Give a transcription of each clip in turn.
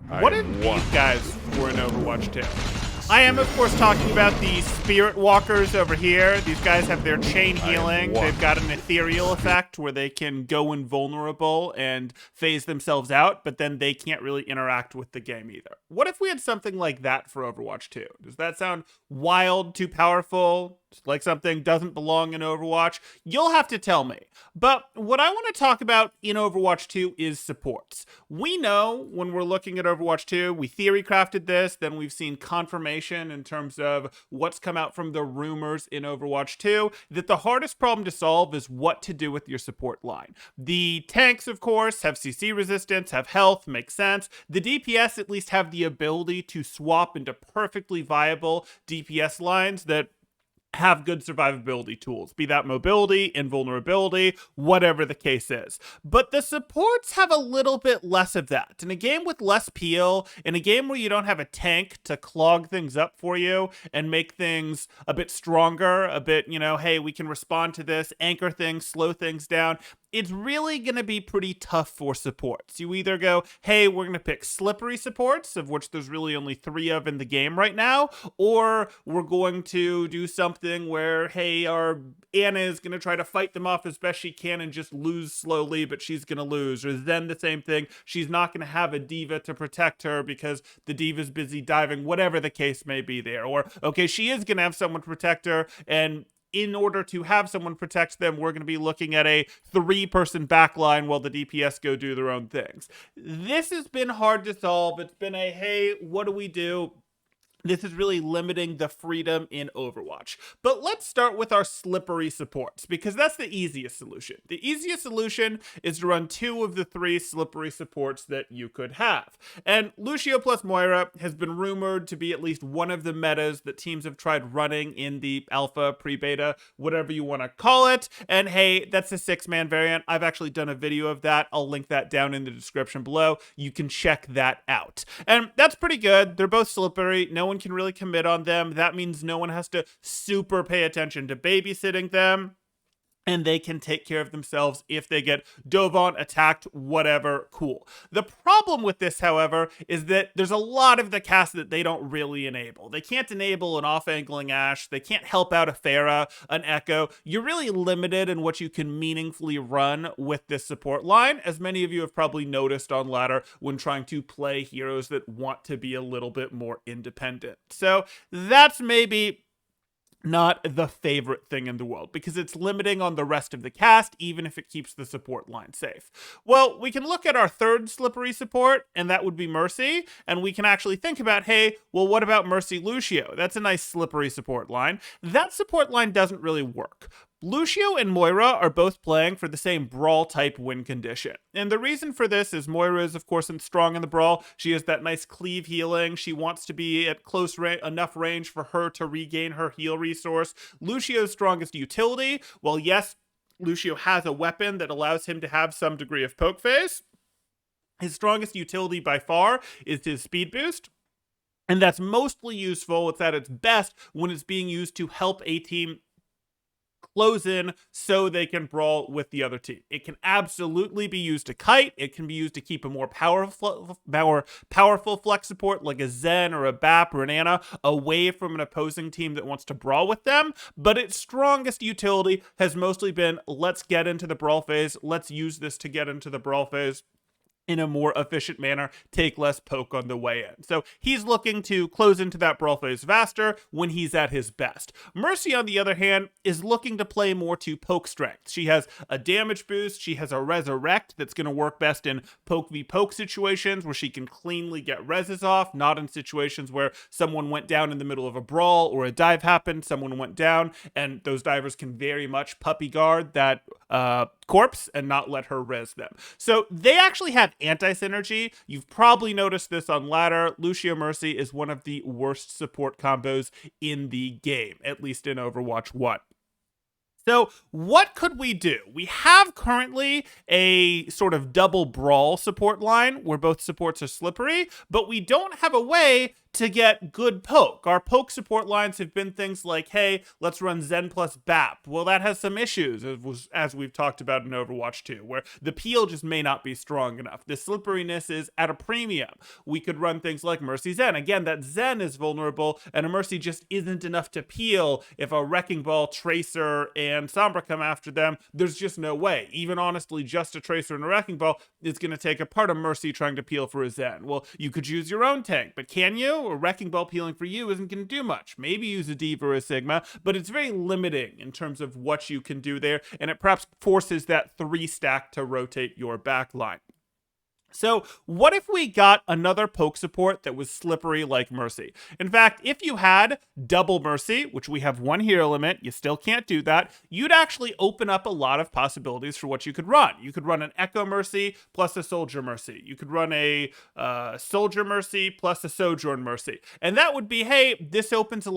What if these guys were in Overwatch 2? I am, of course, talking about the Spirit Walkers over here. These guys have their chain healing. They've got an ethereal effect where they can go invulnerable and phase themselves out, but then they can't really interact with the game either. What if we had something like that for Overwatch 2? Does that sound wild, too powerful, like something doesn't belong in Overwatch? You'll have to tell me. But what I want to talk about in Overwatch 2 is supports. We know when we're looking at Overwatch 2, we theory crafted this, then we've seen confirmation in terms of what's come out from the rumors in Overwatch 2, that the hardest problem to solve is what to do with your support line. The tanks, of course, have CC resistance, have health, makes sense. The DPS at least have the ability to swap into perfectly viable DPS lines that have good survivability tools, be that mobility, invulnerability, whatever the case is. But the supports have a little bit less of that. In a game with less peel, in a game where you don't have a tank to clog things up for you and make things a bit stronger, a bit, hey, we can respond to this, anchor things, slow things down, it's really going to be pretty tough for supports. You either go, hey, we're going to pick slippery supports, of which there's really only 3 of in the game right now, or we're going to do something where, hey, our Anna is going to try to fight them off as best she can and just lose slowly, but she's going to lose. Or then the same thing, she's not going to have a diva to protect her because the diva's busy diving, whatever the case may be there. Or, okay, she is going to have someone to protect her, and in order to have someone protect them, we're going to be looking at a 3-person backline while the DPS go do their own things. This has been hard to solve. It's been a, hey, what do we do? This is really limiting the freedom in Overwatch. But let's start with our slippery supports, because that's the easiest solution. The easiest solution is to run 2 of the 3 slippery supports that you could have. And Lucio plus Moira has been rumored to be at least one of the metas that teams have tried running in the alpha, pre-beta, whatever you want to call it. And hey, that's a 6-man variant. I've actually done a video of that. I'll link that down in the description below. You can check that out. And that's pretty good. They're both slippery. No one can really commit on them. That means no one has to super pay attention to babysitting them, and they can take care of themselves if they get dove on, attacked, whatever, cool. The problem with this, however, is that there's a lot of the cast that they don't really enable. They can't enable an off-angling Ashe. They can't help out a Pharah, an Echo. You're really limited in what you can meaningfully run with this support line, as many of you have probably noticed on ladder when trying to play heroes that want to be a little bit more independent. So that's maybe not the favorite thing in the world, because it's limiting on the rest of the cast, even if it keeps the support line safe. Well, we can look at our 3rd slippery support, and that would be Mercy, and we can actually think about, hey, well, what about Mercy Lucio? That's a nice slippery support line. That support line doesn't really work. Lucio and Moira are both playing for the same Brawl type win condition. And the reason for this is Moira is, of course, strong in the Brawl. She has that nice cleave healing. She wants to be at close enough range for her to regain her heal resource. Lucio's strongest utility, well, yes, Lucio has a weapon that allows him to have some degree of poke phase. His strongest utility by far is his speed boost. And that's mostly useful. It's at its best when it's being used to help a team close in so they can brawl with the other team. It can absolutely be used to kite. It can be used to keep a more powerful flex support like a Zen or a Bap or an Ana away from an opposing team that wants to brawl with them. But its strongest utility has mostly been, let's get into the brawl phase. Let's use this to get into the brawl phase in a more efficient manner, take less poke on the way in. So he's looking to close into that brawl phase faster when he's at his best. Mercy, on the other hand, is looking to play more to poke strength. She has a damage boost, she has a resurrect that's going to work best in poke v poke situations where she can cleanly get reses off, not in situations where someone went down in the middle of a brawl or a dive happened, someone went down, and those divers can very much puppy guard that corpse and not let her res them. So they actually have anti-synergy. You've probably noticed this on ladder. Lucio Mercy is one of the worst support combos in the game, at least in Overwatch 1. So what could we do? We have currently a sort of double brawl support line where both supports are slippery, but we don't have a way to get good poke. Our poke support lines have been things like, hey, let's run Zen plus BAP. Well, that has some issues, as we've talked about in Overwatch 2, where the peel just may not be strong enough. The slipperiness is at a premium. We could run things like Mercy Zen. Again, that Zen is vulnerable, and a Mercy just isn't enough to peel. If a Wrecking Ball, Tracer, and Sombra come after them, there's just no way. Even honestly, just a Tracer and a Wrecking Ball is going to take apart a Mercy trying to peel for a Zen. Well, you could use your own tank, but can you? A Wrecking Ball peeling for you isn't going to do much. Maybe use a D or a Sigma, but it's very limiting in terms of what you can do there, and it perhaps forces that 3-stack to rotate your backline. So what if we got another poke support that was slippery like Mercy? In fact, if you had double Mercy, which we have one hero limit, you still can't do that, you'd actually open up a lot of possibilities for what you could run. You could run an Echo Mercy plus a Soldier Mercy. You could run a Soldier Mercy plus a Sojourn Mercy. And that would be, hey, this opens up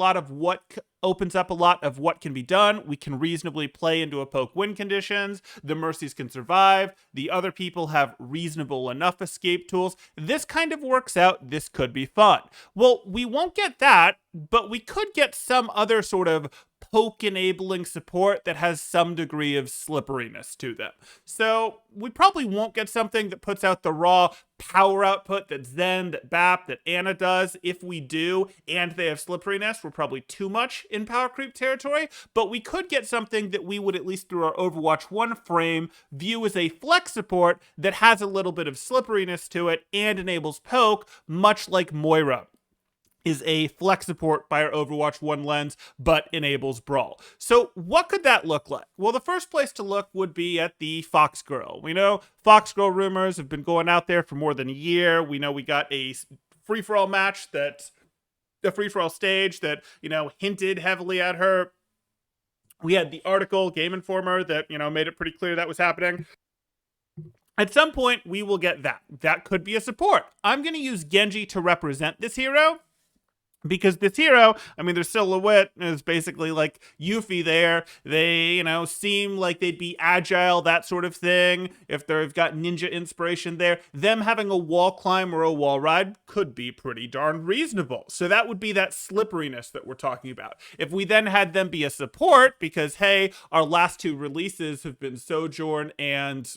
a lot of what can be done. We can reasonably play into a poke win conditions. The Mercies can survive. The other people have reasonable enough escape tools. This kind of works out. This could be fun. Well, we won't get that, but we could get some other sort of poke enabling support that has some degree of slipperiness to them. So we probably won't get something that puts out the raw power output that Zen, that BAP, that Ana does. If we do, and they have slipperiness, we're probably too much in power creep territory, but we could get something that we would, at least through our Overwatch 1 frame, view as a flex support that has a little bit of slipperiness to it and enables poke, much like Moira is a flex support by our Overwatch 1 lens, but enables Brawl. So what could that look like? Well, the first place to look would be at the Fox Girl. We know Fox Girl rumors have been going out there for more than a year. We know we got a free-for-all match the free-for-all stage that, hinted heavily at her. We had the article, Game Informer, that, made it pretty clear that was happening. At some point, we will get that. That could be a support. I'm going to use Genji to represent this hero, because this hero, their silhouette is basically like Yuffie there. They, seem like they'd be agile, that sort of thing. If they've got ninja inspiration there, them having a wall climb or a wall ride could be pretty darn reasonable. So that would be that slipperiness that we're talking about. If we then had them be a support, because, hey, our last 2 releases have been Sojourn and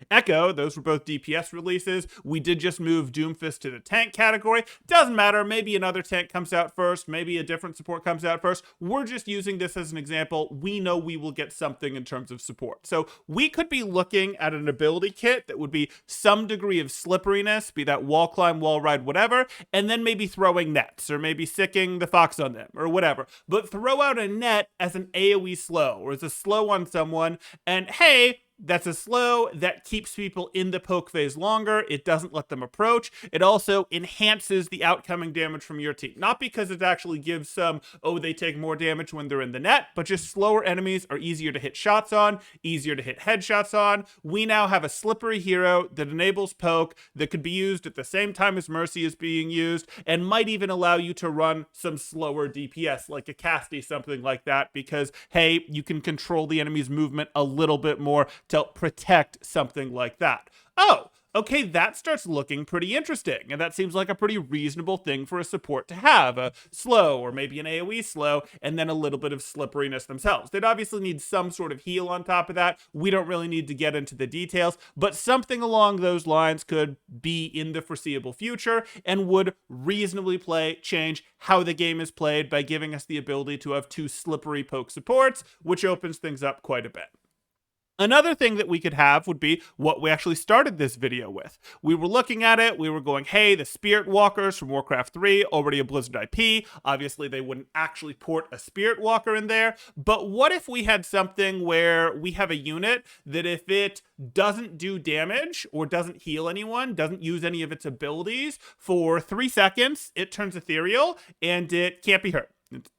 Echo, those were both DPS releases. We did just move Doomfist to the tank category. Doesn't matter. Maybe another tank comes out first. Maybe a different support comes out first. We're just using this as an example. We know we will get something in terms of support. So we could be looking at an ability kit that would be some degree of slipperiness, be that wall climb, wall ride, whatever, and then maybe throwing nets, or maybe sicking the Fox on them, or whatever. But throw out a net as an AoE slow, or as a slow on someone, and hey, that's a slow that keeps people in the poke phase longer. It doesn't let them approach. It also enhances the outcoming damage from your team. Not because it actually gives some, they take more damage when they're in the net, but just slower enemies are easier to hit shots on, easier to hit headshots on. We now have a slippery hero that enables poke, that could be used at the same time as Mercy is being used, and might even allow you to run some slower DPS, like a Casty, something like that, because, hey, you can control the enemy's movement a little bit more to protect something like that. Oh, okay, that starts looking pretty interesting, and that seems like a pretty reasonable thing for a support to have, a slow, or maybe an AoE slow, and then a little bit of slipperiness themselves. They'd obviously need some sort of heal on top of that. We don't really need to get into the details, but something along those lines could be in the foreseeable future, and would reasonably change how the game is played by giving us the ability to have 2 slippery poke supports, which opens things up quite a bit. Another thing that we could have would be what we actually started this video with. We were looking at it, we were going, hey, the Spirit Walkers from Warcraft 3, already a Blizzard IP. Obviously, they wouldn't actually port a Spirit Walker in there, but what if we had something where we have a unit that if it doesn't do damage or doesn't heal anyone, doesn't use any of its abilities, for 3 seconds, it turns ethereal and it can't be hurt.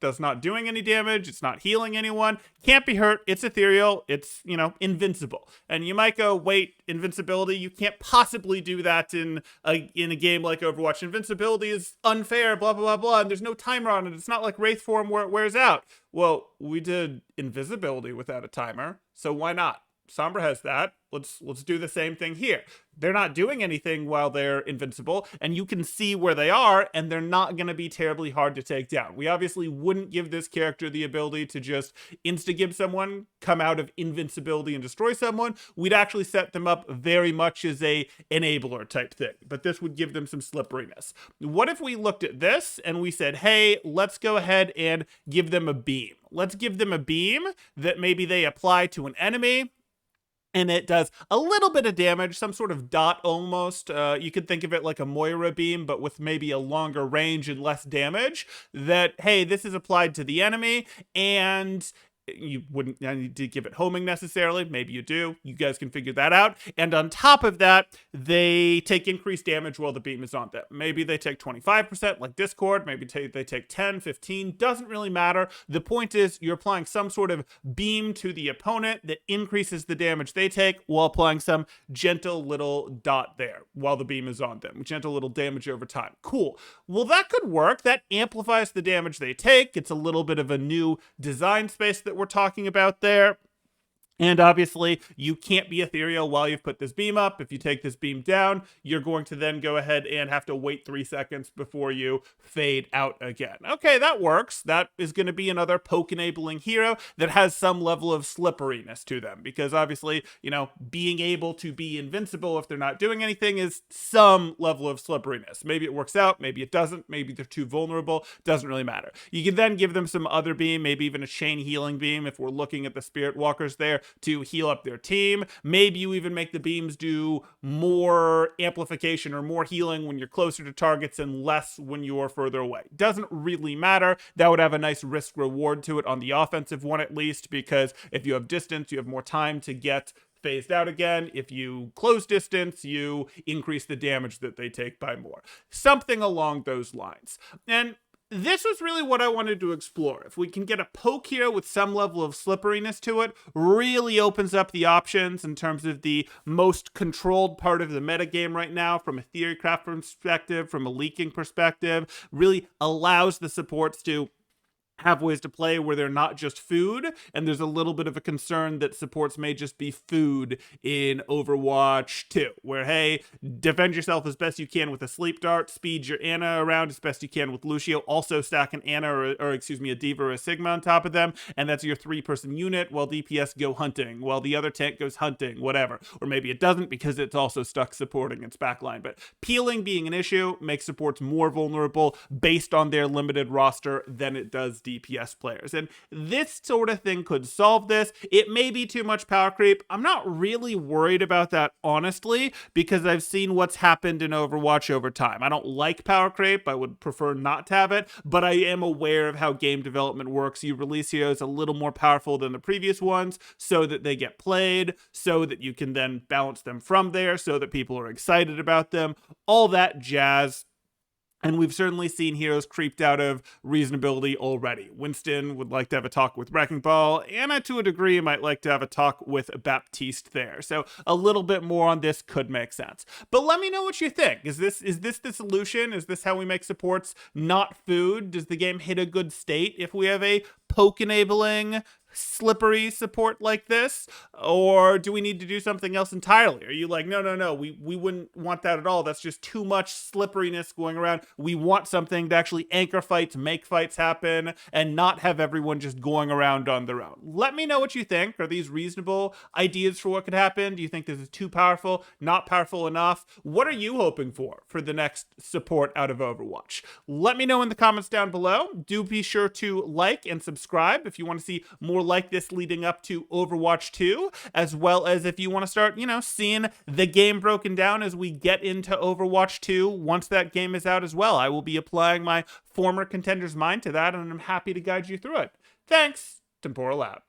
It's not doing any damage. It's not healing anyone. Can't be hurt. It's ethereal. It's, invincible. And you might go, wait, invincibility? You can't possibly do that in a game like Overwatch. Invincibility is unfair, blah, blah, blah, blah, and there's no timer on it. It's not like Wraith Form where it wears out. Well, we did invisibility without a timer, so why not? Sombra has that. Let's do the same thing here. They're not doing anything while they're invincible, and you can see where they are, and they're not going to be terribly hard to take down. We obviously wouldn't give this character the ability to just insta-give someone, come out of invincibility and destroy someone. We'd actually set them up very much as a enabler type thing, but this would give them some slipperiness. What if we looked at this and we said, hey, let's go ahead and give them a beam. Let's give them a beam that maybe they apply to an enemy, and it does a little bit of damage, some sort of dot almost. You could think of it like a Moira beam, but with maybe a longer range and less damage. That, hey, this is applied to the enemy, and you wouldn't need to give it homing necessarily. Maybe you do. You guys can figure that out. And on top of that, they take increased damage while the beam is on them. Maybe they take 25% like Discord. Maybe they take 10, 15. Doesn't really matter. The point is you're applying some sort of beam to the opponent that increases the damage they take while applying some gentle little dot there while the beam is on them. Gentle little damage over time. Cool. Well, that could work. That amplifies the damage they take. It's a little bit of a new design space that we're talking about there. And obviously, you can't be ethereal while you've put this beam up. If you take this beam down, you're going to then go ahead and have to wait 3 seconds before you fade out again. Okay, that works. That is going to be another poke-enabling hero that has some level of slipperiness to them. Because obviously, you know, being able to be invincible if they're not doing anything is some level of slipperiness. Maybe it works out, maybe it doesn't, maybe they're too vulnerable. Doesn't really matter. You can then give them some other beam, maybe even a chain healing beam if we're looking at the Spirit Walkers there, to heal up their team. Maybe you even make the beams do more amplification or more healing when you're closer to targets and less when you're further away. Doesn't really matter. That would have a nice risk reward to it on the offensive one at least, because if you have distance, you have more time to get phased out again. If you close distance, you increase the damage that they take by more. Something along those lines. And this was really what I wanted to explore. If we can get a poke here with some level of slipperiness to it, really opens up the options in terms of the most controlled part of the metagame right now from a theorycraft perspective, from a leaking perspective, really allows the supports to have ways to play where they're not just food, and there's a little bit of a concern that supports may just be food in Overwatch 2, where, hey, defend yourself as best you can with a sleep dart, speed your Ana around as best you can with Lucio, also stack an Ana, or excuse me, a Diva or a Sigma on top of them, and that's your 3-person unit while DPS go hunting, while the other tank goes hunting, whatever. Or maybe it doesn't because it's also stuck supporting its backline. But peeling being an issue makes supports more vulnerable based on their limited roster than it does DPS players. And this sort of thing could solve this. It may be too much power creep. I'm not really worried about that, honestly, because I've seen what's happened in Overwatch over time. I don't like power creep. I would prefer not to have it, but I am aware of how game development works. You release heroes a little more powerful than the previous ones so that they get played, so that you can then balance them from there, so that people are excited about them, all that jazz. And we've certainly seen heroes creeped out of reasonability already. Winston would like to have a talk with Wrecking Ball. Ana, to a degree, might like to have a talk with Baptiste there. So a little bit more on this could make sense. But let me know what you think. Is this the solution? Is this how we make supports not food? Does the game hit a good state if we have a poke-enabling slippery support like this? Or do we need to do something else entirely? Are you like, no, we wouldn't want that at all. That's just too much slipperiness going around. We want something to actually anchor fights, make fights happen, and not have everyone just going around on their own. Let me know what you think. Are these reasonable ideas for what could happen? Do you think this is too powerful? Not powerful enough? What are you hoping for the next support out of Overwatch? Let me know in the comments down below. Do be sure to like and subscribe if you want to see more like this leading up to Overwatch 2, as well as if you want to start, seeing the game broken down as we get into Overwatch 2 once that game is out as well. I will be applying my former Contender's Mind to that, and I'm happy to guide you through it. Thanks. Temporal out.